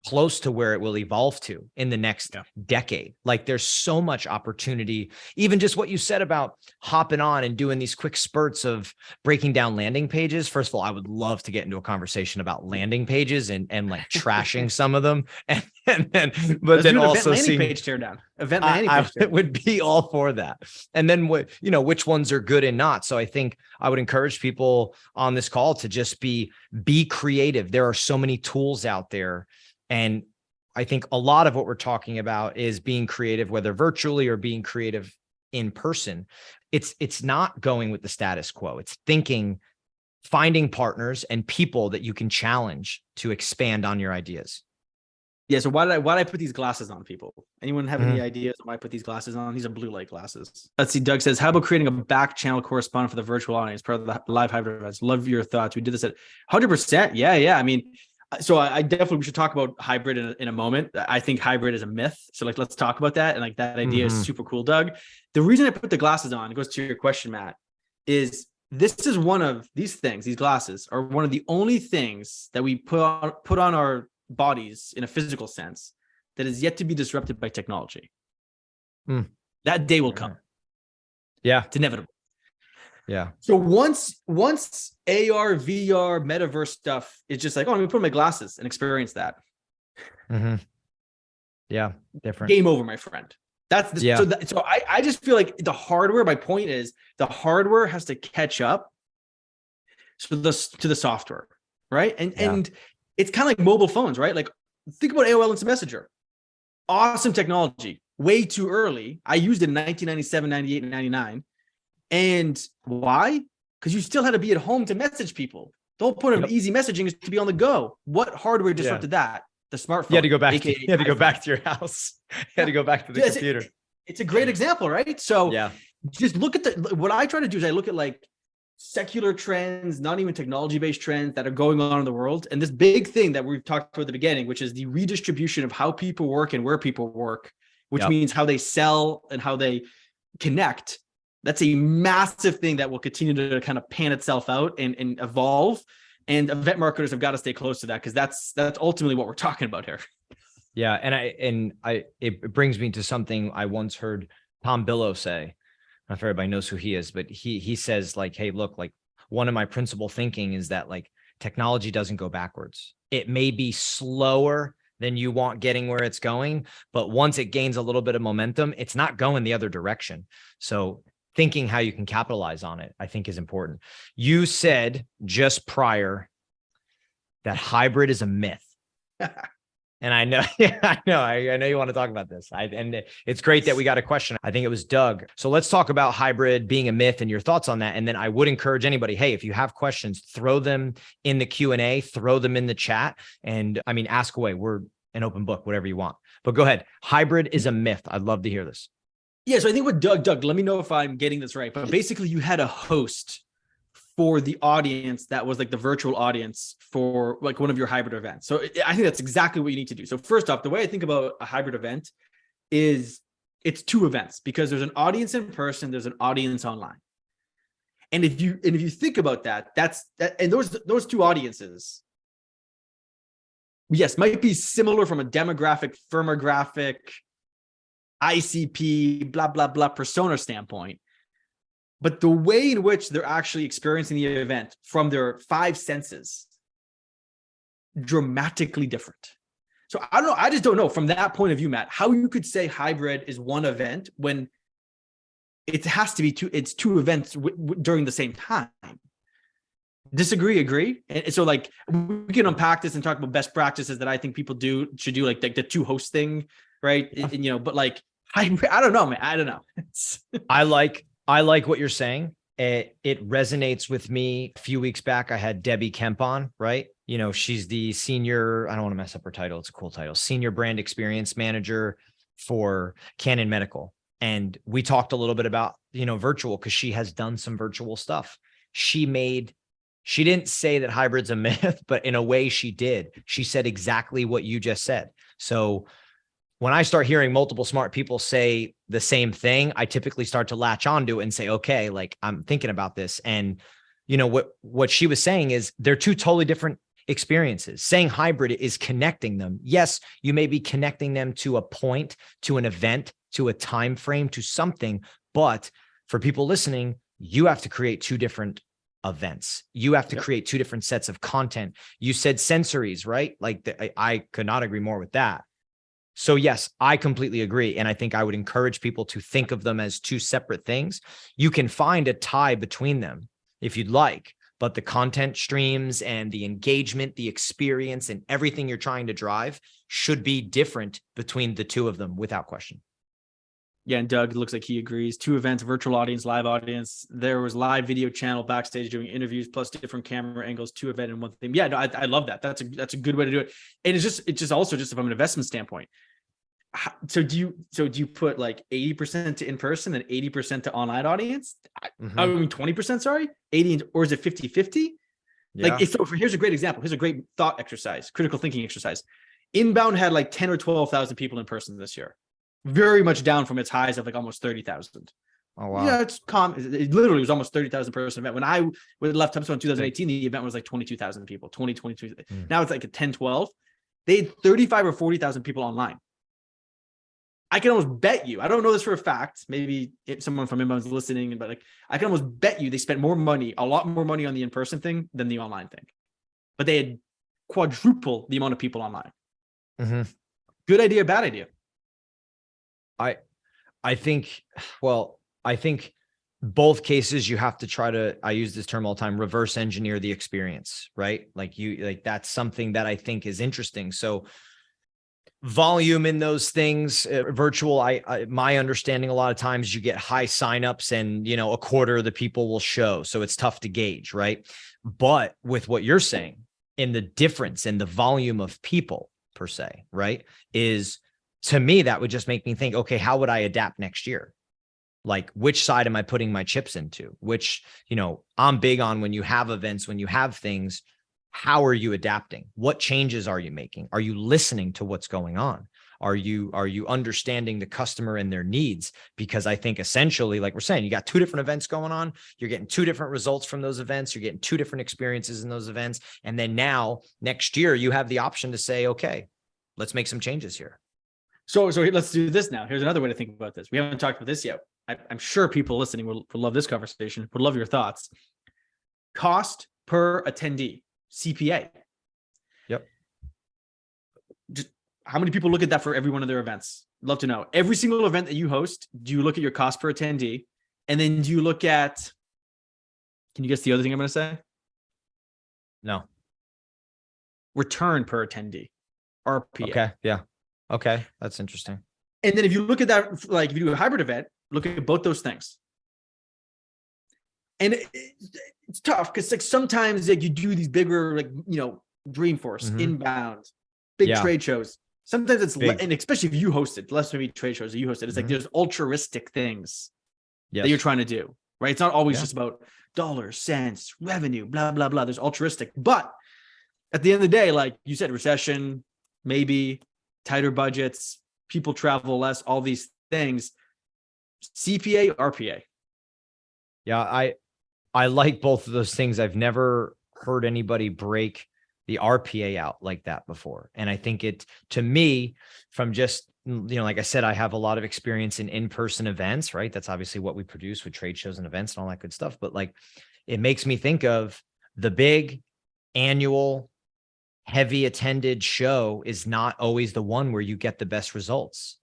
close to where it will evolve to in the next decade. Like there's so much opportunity, even just what you said about hopping on and doing these quick spurts of breaking down landing pages. First of all, I would love to get into a conversation about landing pages and like trashing some of them. But then also seeing page teardown, event landing page teardown. It would be all for that. And then which ones are good and not. So I think I would encourage people on this call to just be creative. There are so many tools out there. And I think a lot of what we're talking about is being creative, whether virtually or being creative in person. It's not going with the status quo. It's finding partners and people that you can challenge to expand on your ideas. Yeah. So why did I put these glasses on, people? Anyone have any ideas why I put these glasses on? These are blue light glasses. Let's see. Doug says, how about creating a back channel correspondent for the virtual audience, part of the live hybrid events? Love your thoughts. We did this at 100%. Yeah. I mean, so I definitely, we should talk about hybrid in a moment. I think hybrid is a myth. So like, let's talk about that. And like that idea is super cool, Doug. The reason I put the glasses on, it goes to your question, Matt, is this is one of these things, these glasses are one of the only things that we put on our bodies in a physical sense that is yet to be disrupted by technology. That day will come. Yeah. It's inevitable. Yeah. So once AR, VR, metaverse stuff is just like, oh, I'm gonna put on my glasses and experience that. Yeah, different. Game over, my friend. That's so I just feel like the hardware. My point is the hardware has to catch up to the software, right? And it's kind of like mobile phones, right? Like think about AOL Instant Messenger. Awesome technology. Way too early. I used it in 1997, 98, and 99. And why? Because you still had to be at home to message people. The whole point of easy messaging is to be on the go. What hardware disrupted that? The smartphone. You had to go back. You had to go back to your house. You had to go back to the computer. It's a great example, right? So just look at what I try to do is I look at like secular trends, not even technology-based trends that are going on in the world. And this big thing that we've talked about at the beginning, which is the redistribution of how people work and where people work, which means how they sell and how they connect. That's a massive thing that will continue to kind of pan itself out and evolve. And event marketers have got to stay close to that because that's ultimately what we're talking about here. Yeah. And it brings me to something I once heard Tom Billow say. I don't know if everybody knows who he is, but he says like, hey, look, like one of my principal thinking is that like technology doesn't go backwards. It may be slower than you want getting where it's going, but once it gains a little bit of momentum, it's not going the other direction. So thinking how you can capitalize on it, I think is important. You said just prior that hybrid is a myth. And I know, yeah, I know you want to talk about this. And it's great that we got a question. I think it was Doug. So let's talk about hybrid being a myth and your thoughts on that. And then I would encourage anybody, hey, if you have questions, throw them in the Q&A, throw them in the chat. And I mean, ask away. We're an open book, whatever you want. But go ahead. Hybrid is a myth. I'd love to hear this. Yeah, so I think with Doug, let me know if I'm getting this right. But basically, you had a host for the audience that was like the virtual audience for like one of your hybrid events. So I think that's exactly what you need to do. So first off, the way I think about a hybrid event is it's two events, because there's an audience in person, there's an audience online. And if you think about that, and those two audiences, yes, might be similar from a demographic, firmographic, ICP, blah, blah, blah, persona standpoint. But the way in which they're actually experiencing the event from their five senses, dramatically different. So I don't know. I just don't know from that point of view, Matt, how you could say hybrid is one event when it has to be two events during the same time. Disagree, agree. And so like we can unpack this and talk about best practices that I think people should do, like the two host thing, right? And, but like hybrid, I don't know, man. I don't know. I like what you're saying. It resonates with me. A few weeks back, I had Debbie Kemp on, right? She's the senior, I don't want to mess up her title. It's a cool title, senior brand experience manager for Canon Medical. And we talked a little bit about, virtual, because she has done some virtual stuff. She didn't say that hybrid's a myth, but in a way she did. She said exactly what you just said. So when I start hearing multiple smart people say the same thing, I typically start to latch onto it and say, okay, like I'm thinking about this. And what she was saying is they're two totally different experiences. Saying hybrid is connecting them. Yes, you may be connecting them to a point, to an event, to a time frame, to something, but for people listening, you have to create two different events. You have to create two different sets of content. You said sensories, right? Like I could not agree more with that. So yes, I completely agree. And I think I would encourage people to think of them as two separate things. You can find a tie between them if you'd like, but the content streams and the engagement, the experience, and everything you're trying to drive should be different between the two of them without question. Yeah, and Doug looks like he agrees. Two events, virtual audience, live audience. There was live video channel backstage doing interviews plus different camera angles, two event and one thing. Yeah, no, I love that. That's a good way to do it. And it's just also from an investment standpoint. So do you put like 80% to in-person and 80% to online audience? I mean, 20%, sorry, 80, or is it 50-50? Yeah. Like, so here's a great example. Here's a great thought exercise, critical thinking exercise. Inbound had like 10 or 12,000 people in person this year. Very much down from its highs of like almost 30,000. Oh, wow. Yeah, it literally was almost 30,000 person event. When I left HubSpot in 2018, the event was like 22,000 people, 22. Now it's like a 10, 12. They had 35 or 40,000 people online. I can almost bet you, I don't know this for a fact, maybe if someone from inbound is listening, but like I can almost bet you they spent more money, a lot more money on the in-person thing than the online thing. But they had quadruple the amount of people online. Mm-hmm. Good idea, bad idea? I think both cases you have to try to, I use this term all the time, reverse engineer the experience, right? Like that's something that I think is interesting. So volume in those things, virtual, my understanding, a lot of times you get high signups and, a quarter of the people will show. So it's tough to gauge, right? But with what you're saying, in the difference in the volume of people per se, right, is, to me, that would just make me think, okay, how would I adapt next year? Like, which side am I putting my chips into? Which, I'm big on when you have events, when you have things, how are you adapting? What changes are you making? Are you listening to what's going on? Are you understanding the customer and their needs? Because I think essentially, like we're saying, you got two different events going on. You're getting two different results from those events. You're getting two different experiences in those events. And then now next year, you have the option to say, okay, let's make some changes here. So let's do this now. Here's another way to think about this. We haven't talked about this yet. I'm sure people listening will love this conversation, would love your thoughts. Cost per attendee, CPA. Yep. Just how many people look at that for every one of their events? Love to know. Every single event that you host, do you look at your cost per attendee? And then do you look at, can you guess the other thing I'm going to say? No. Return per attendee. RPA. Okay. Yeah. Okay. That's interesting. And then if you look at that, like if you do a hybrid event, look at both those things. And it's tough because like sometimes like you do these bigger, like, Dreamforce, Inbound, big trade shows. Sometimes it's, and especially if you host it, less maybe trade shows that you hosted, it's like there's altruistic things that you're trying to do, right? It's not always just about dollars, cents, revenue, blah, blah, blah. There's altruistic. But at the end of the day, like you said, recession, maybe tighter budgets, people travel less, all these things. CPA, RPA. Yeah, I like both of those things. I've never heard anybody break the RPA out like that before. And I think it, to me, from just, like I said, I have a lot of experience in in-person events, right? That's obviously what we produce with trade shows and events and all that good stuff. But like, it makes me think of the big annual heavy attended show is not always the one where you get the best results.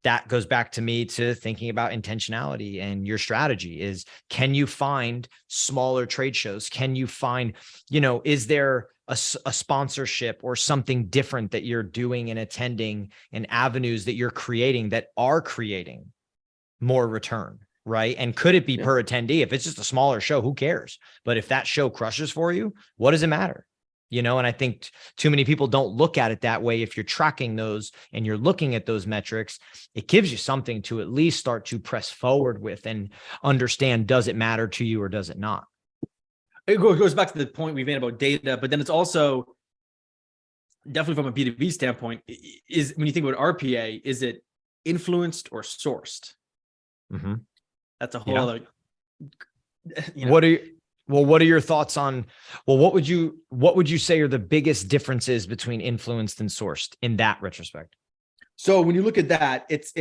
That goes back to me to thinking about intentionality, and your strategy is, can you find smaller trade shows? Can you find, is there a sponsorship or something different that you're doing and attending, and avenues that you're creating that are creating more return, right? And could it be per attendee? If it's just a smaller show, who cares? But if that show crushes for you, what does it matter? And I think too many people don't look at it that way. If you're tracking those and you're looking at those metrics, it gives you something to at least start to press forward with and understand, does it matter to you or does it not? It goes back to the point we made about data, but then it's also definitely from a B2B standpoint, is when you think about RPA, is it influenced or sourced? That's a whole other, what are your thoughts on, what would you say are the biggest differences between influenced and sourced in that retrospect? So when you look at that, it's,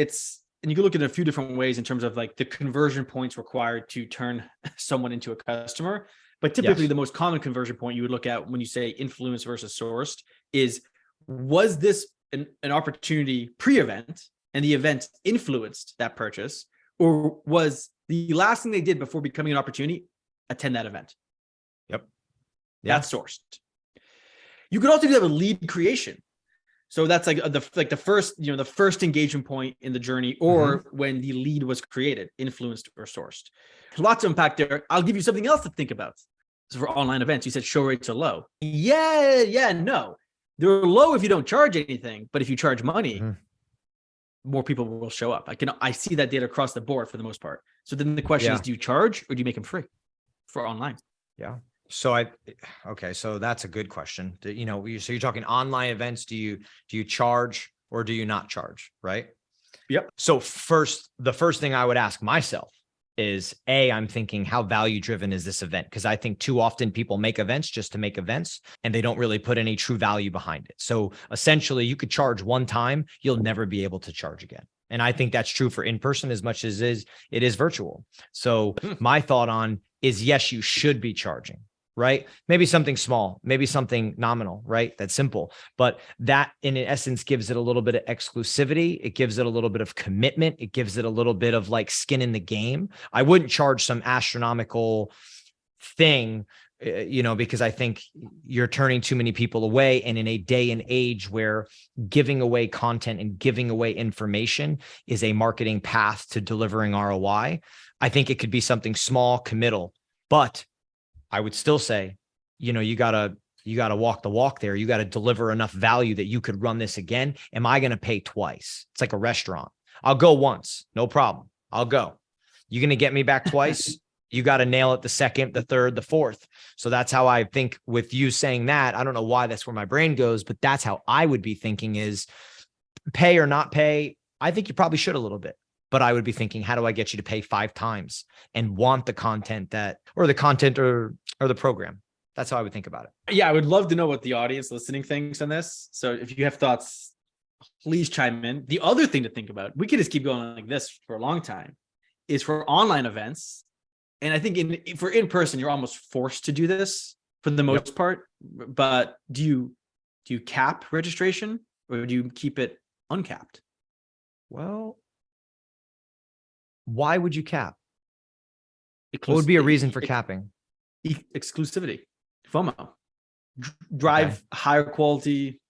and you can look at it a few different ways in terms of like the conversion points required to turn someone into a customer. But typically the most common conversion point you would look at when you say influenced versus sourced is, was this an opportunity pre-event and the event influenced that purchase, or was the last thing they did before becoming an opportunity attend that event? That's sourced. You could also do that with lead creation. So that's like the first, the first engagement point in the journey, or when the lead was created, influenced or sourced. Lots to unpack there. I'll give you something else to think about. So for online events, you said show rates are low. No. They're low if you don't charge anything, but if you charge money, more people will show up. I see that data across the board for the most part. So then the question is, do you charge or do you make them free for online? Yeah. So so that's a good question. So you're talking online events. Do you charge or do you not charge? Right. Yep. So the first thing I would ask myself is, I'm thinking, how value driven is this event? Because I think too often people make events just to make events and they don't really put any true value behind it. So essentially you could charge one time, you'll never be able to charge again. And I think that's true for in-person as much as it is virtual. So my thought on is, yes, you should be charging, right? Maybe something small, maybe something nominal, right? That's simple. But that in essence gives it a little bit of exclusivity. It gives it a little bit of commitment. It gives it a little bit of like skin in the game. I wouldn't charge some astronomical thing, because I think you're turning too many people away. And in a day and age where giving away content and giving away information is a marketing path to delivering ROI, I think it could be something small, committal. But I would still say, you gotta walk the walk there. You got to deliver enough value that you could run this again. Am I going to pay twice? It's like a restaurant. I'll go once, no problem. I'll go. You're going to get me back twice. You got to nail it the second, the third, the fourth. So that's how I think with you saying that. I don't know why that's where my brain goes, but that's how I would be thinking is, pay or not pay. I think you probably should a little bit. But I would be thinking, how do I get you to pay 5 times and want the content or the program? That's how I would think about it. Yeah, I would love to know what the audience listening thinks on this. So if you have thoughts, please chime in. The other thing to think about, we could just keep going like this for a long time, is for online events. And I think for in-person, you're almost forced to do this for the most part. But do you cap registration or do you keep it uncapped? Well, why would you cap? What would be a reason for capping? Exclusivity, FOMO, drive higher quality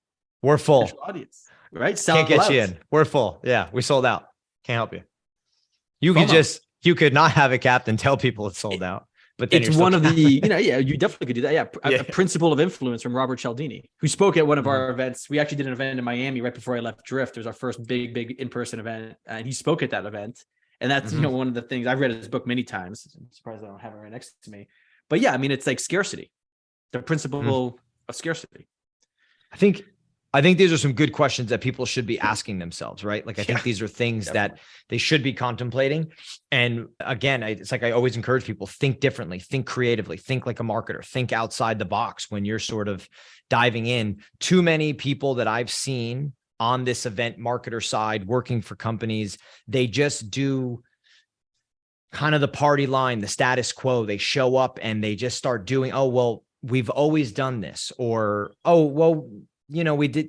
We're full. potential audience, right? Can't get you out. in. We're full. Yeah, we sold out. Can't help you. FOMO. You could not have a captain tell people it's sold out, but then It's you're still one of the, captain. yeah, you definitely could do that. Yeah. Yeah. A principle of influence from Robert Cialdini, who spoke at one of Mhm. our events. We actually did an event in Miami right before I left Drift. It was our first big in-person event. And he spoke at that event. And that's, Mhm. one of the things I've read his book many times. I'm surprised I don't have it right next to me. But yeah, I mean, it's like scarcity, the principle of scarcity. I think these are some good questions that people should be asking themselves, right? Like, I think Yeah, these are things definitely. that they should be contemplating. And again, it's like I always encourage people, think differently, think creatively, think like a marketer, think outside the box when you're sort of diving in. Too many people that I've seen on this event marketer side working for companies, they just do kind of the party line, the status quo. They show up and they just start doing, oh, well, we've always done this, or, oh, well,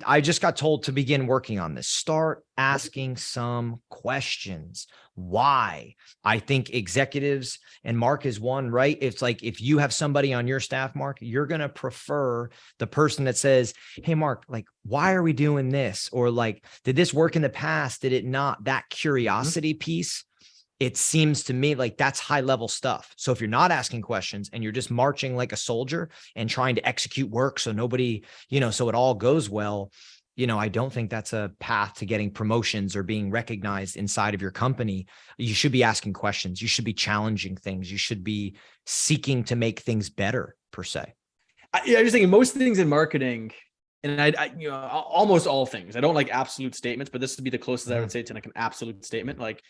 I just got told to begin working on this. Start asking some questions. Why? I think executives, and Mark is one, right? It's like, if you have somebody on your staff, Mark, you're going to prefer the person that says, hey, Mark, like, why are we doing this? Or like, did this work in the past? Did it not? That curiosity piece. It seems to me like that's high level stuff. So if you're not asking questions and you're just marching like a soldier and trying to execute work so nobody, so it all goes well, I don't think that's a path to getting promotions or being recognized inside of your company. You should be asking questions. You should be challenging things. You should be seeking to make things better, per se. I'm just thinking most things in marketing, and I almost all things. I don't like absolute statements, but this would be the closest I would say to like an absolute statement. Like,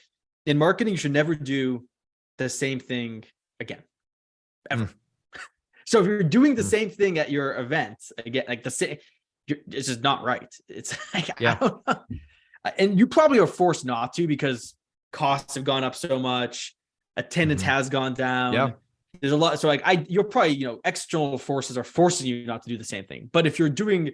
in marketing, you should never do the same thing again, ever. So if you're doing the same thing at your event again, like the same, it's just not right. It's like, I don't know. And you probably are forced not to, because costs have gone up so much, attendance has gone down. Yeah. There's a lot. So like you're probably, external forces are forcing you not to do the same thing. But if you're doing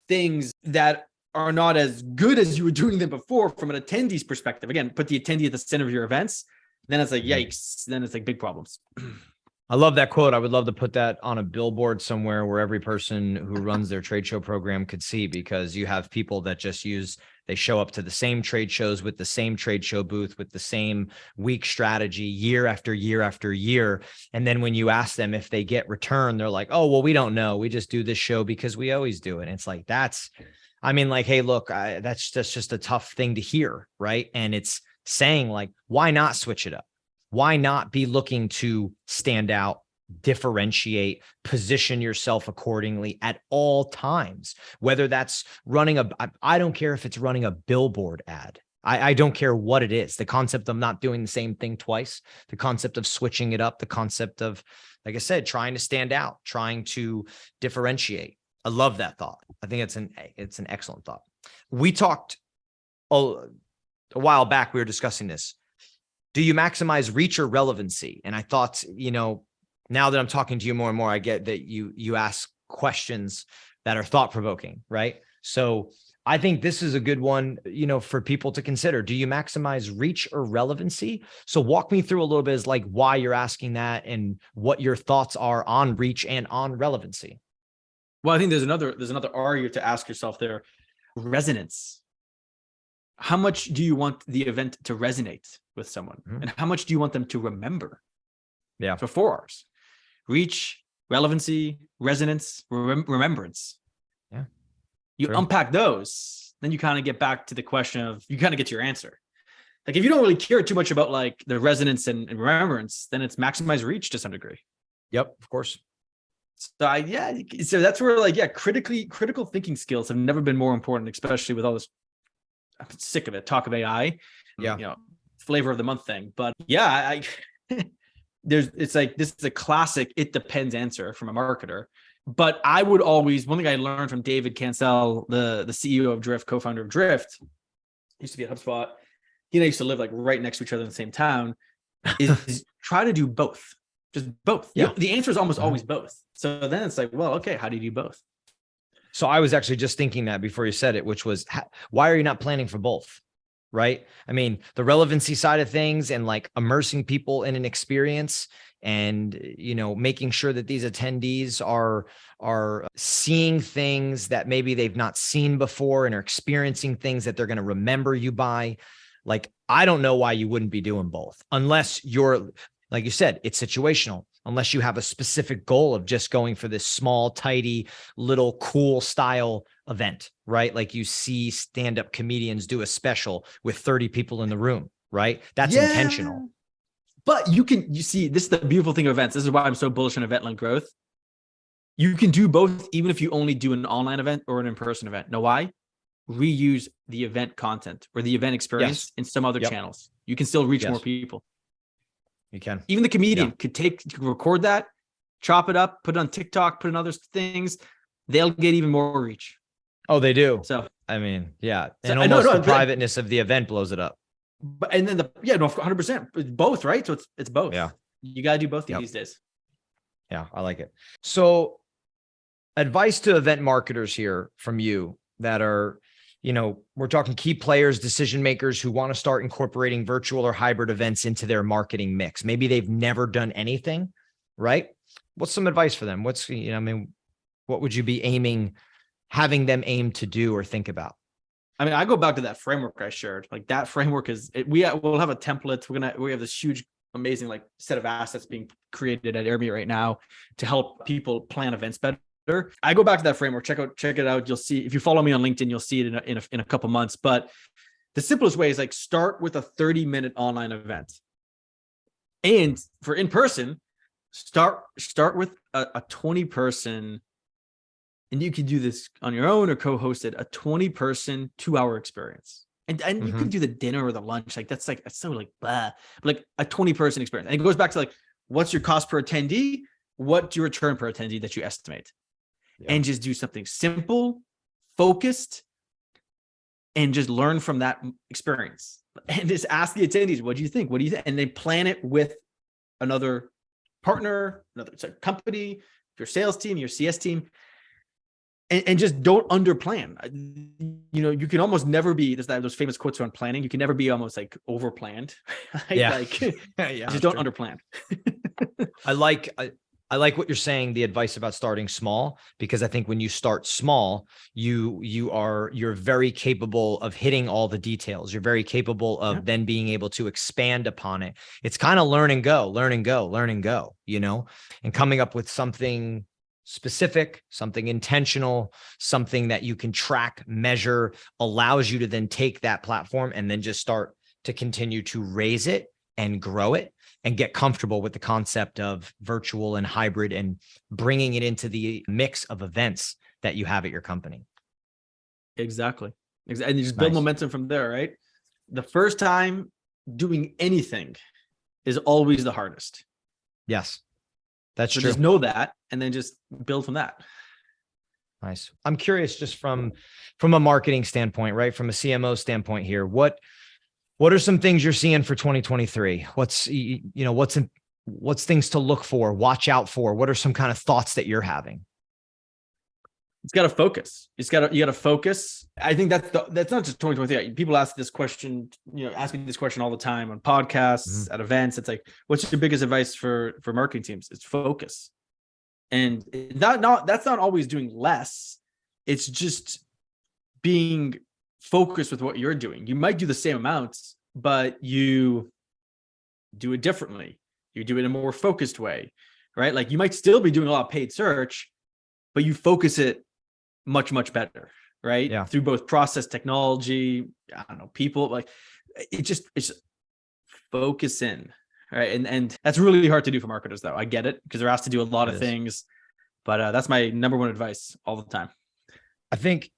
things that are not as good as you were doing them before from an attendee's perspective, again, put the attendee at the center of your events, then it's like, yikes. Then it's like big problems. I love that quote. I would love to put that on a billboard somewhere where every person who runs their trade show program could see, because you have people that just they show up to the same trade shows with the same trade show booth with the same weak strategy year after year after year. And then when you ask them if they get return, they're like, oh, well, we don't know. We just do this show because we always do it. And it's like, hey, look, that's just a tough thing to hear. Right. And it's saying like, why not switch it up? Why not be looking to stand out, differentiate, position yourself accordingly at all times, whether that's I don't care if it's running a billboard ad. I don't care what it is. The concept of not doing the same thing twice, the concept of switching it up, the concept of, like I said, trying to stand out, trying to differentiate. I love that thought. I think it's an excellent thought. We talked a while back, we were discussing this. Do you maximize reach or relevancy? And I thought, now that I'm talking to you more and more, I get that you ask questions that are thought-provoking, right? So I think this is a good one, for people to consider. Do you maximize reach or relevancy? So walk me through a little bit is like why you're asking that and what your thoughts are on reach and on relevancy. Well, I think there's another R you have to ask yourself there. Resonance. How much do you want the event to resonate with someone? And how much do you want them to remember? Yeah. So 4 R's: reach, relevancy, resonance, remembrance. Yeah. You unpack those, then you kind of get back to the question of, you kind of get your answer. Like, if you don't really care too much about like the resonance and remembrance, then it's maximize reach to some degree. Yep, of course. So so that's where critical thinking skills have never been more important, especially with all this, I'm sick of it, talk of AI, flavor of the month thing. But yeah, it's like, this is a classic it depends answer from a marketer. But I would always, one thing I learned from David Cancel, the CEO of Drift, co-founder of Drift, used to be at HubSpot. He and I used to live like right next to each other in the same town, is try to do both. Just both. Yeah. The answer is almost always both. So then it's like, well, okay, how do you do both? So I was actually just thinking that before you said it, which was, why are you not planning for both? right? I mean, the relevancy side of things and like immersing people in an experience and, making sure that these attendees are seeing things that maybe they've not seen before and are experiencing things that they're going to remember you by. Like, I don't know why you wouldn't be doing both unless you're, like you said, it's situational. Unless you have a specific goal of just going for this small, tidy, little cool style event, right? Like you see stand-up comedians do a special with 30 people in the room, right? That's intentional. But you see, this is the beautiful thing of events. This is why I'm so bullish on event-led growth. You can do both, even if you only do an online event or an in-person event. Know why? Reuse the event content or the event experience in some other channels. You can still reach more people. You can. Even the comedian could record that, chop it up, put it on TikTok, put it on other things. They'll get even more reach. Oh, they do. So, I mean, yeah. So, and almost the privateness of the event blows it up. But, and then 100%. Both, right? So it's both. Yeah. You got to do both these days. Yeah, I like it. So advice to event marketers here from you that are, we're talking key players, decision makers who want to start incorporating virtual or hybrid events into their marketing mix. Maybe they've never done anything, right? What's some advice for them? What would you be having them aim to do or think about? I mean, I go back to that framework I shared. Like that framework we'll have a template. We have this huge, amazing set of assets being created at Airmeet right now to help people plan events better. I go back to that framework. Check it out. You'll see, if you follow me on LinkedIn, you'll see it in a couple months. But the simplest way is start with a 30-minute online event. And for in-person, start with a 20-person, and you can do this on your own or co-hosted, a 20-person 2-hour experience. And you can do the dinner or the lunch. That's so blah. But a 20-person experience. And it goes back to what's your cost per attendee? What's your return per attendee that you estimate? Yeah. And just do something simple, focused, and just learn from that experience. And just ask the attendees, what do you think? What do you think? And they plan it with another partner, another company, your sales team, your CS team. And just don't underplan. You can almost never be, there's those famous quotes around planning. You can never be almost over planned. Yeah. Just don't underplan. I like what you're saying, the advice about starting small, because I think when you start small, you're very capable of hitting all the details. You're very capable of then being able to expand upon it. It's kind of learn and go, and coming up with something specific, something intentional, something that you can track, measure, allows you to then take that platform and then just start to continue to raise it and grow it and get comfortable with the concept of virtual and hybrid and bringing it into the mix of events that you have at your company. Exactly. And you just build momentum from there, right? The first time doing anything is always the hardest. Yes, that's true. Just know that and then just build from that. Nice. I'm curious, just from a marketing standpoint, right? From a CMO standpoint here, what are some things you're seeing for 2023? What's things to look for, watch out for? What are some kind of thoughts that you're having? It's got to focus. You got to focus. I think that's not just 2023. People ask this question, ask me this question all the time on podcasts, at events. It's what's your biggest advice for marketing teams? It's focus. And that's not always doing less. It's just being focused with what you're doing. You might do the same amounts, but you do it differently. You do it in a more focused way, right? You might still be doing a lot of paid search, but you focus it much, much better, right? Yeah. Through both process, technology, I don't know, people, it's focus in, right? And that's really hard to do for marketers though. I get it, because they're asked to do a lot of things, but that's my number one advice all the time. I think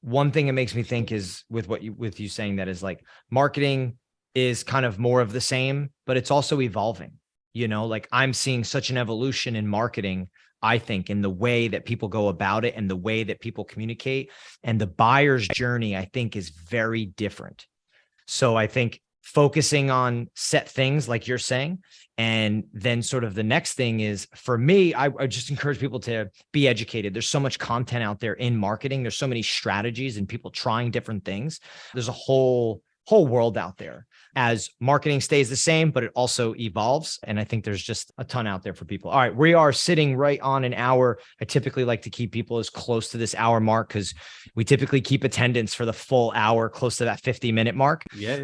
one thing it makes me think is with you saying that is marketing is kind of more of the same, but it's also evolving. I'm seeing such an evolution in marketing, I think, in the way that people go about it and the way that people communicate, and the buyer's journey, I think, is very different. So I think focusing on set things like you're saying, and then sort of the next thing is, for me, I just encourage people to be educated. There's so much content out there in marketing. There's so many strategies and people trying different things. There's a whole whole world out there as marketing stays the same, but it also evolves. And I think there's just a ton out there for people. All right. We are sitting right on an hour. I typically like to keep people as close to this hour mark because we typically keep attendance for the full hour, close to that 50-minute mark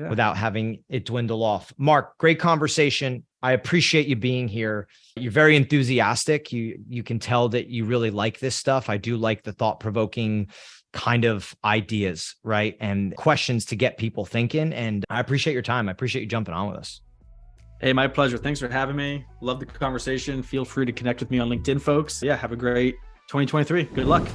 without having it dwindle off. Mark, great conversation. I appreciate you being here. You're very enthusiastic. You can tell that you really like this stuff. I do like the thought-provoking kind of ideas, right? And questions to get people thinking. And I appreciate your time. I appreciate you jumping on with us. Hey, my pleasure. Thanks for having me. Love the conversation. Feel free to connect with me on LinkedIn, folks. Yeah, have a great 2023. Good luck.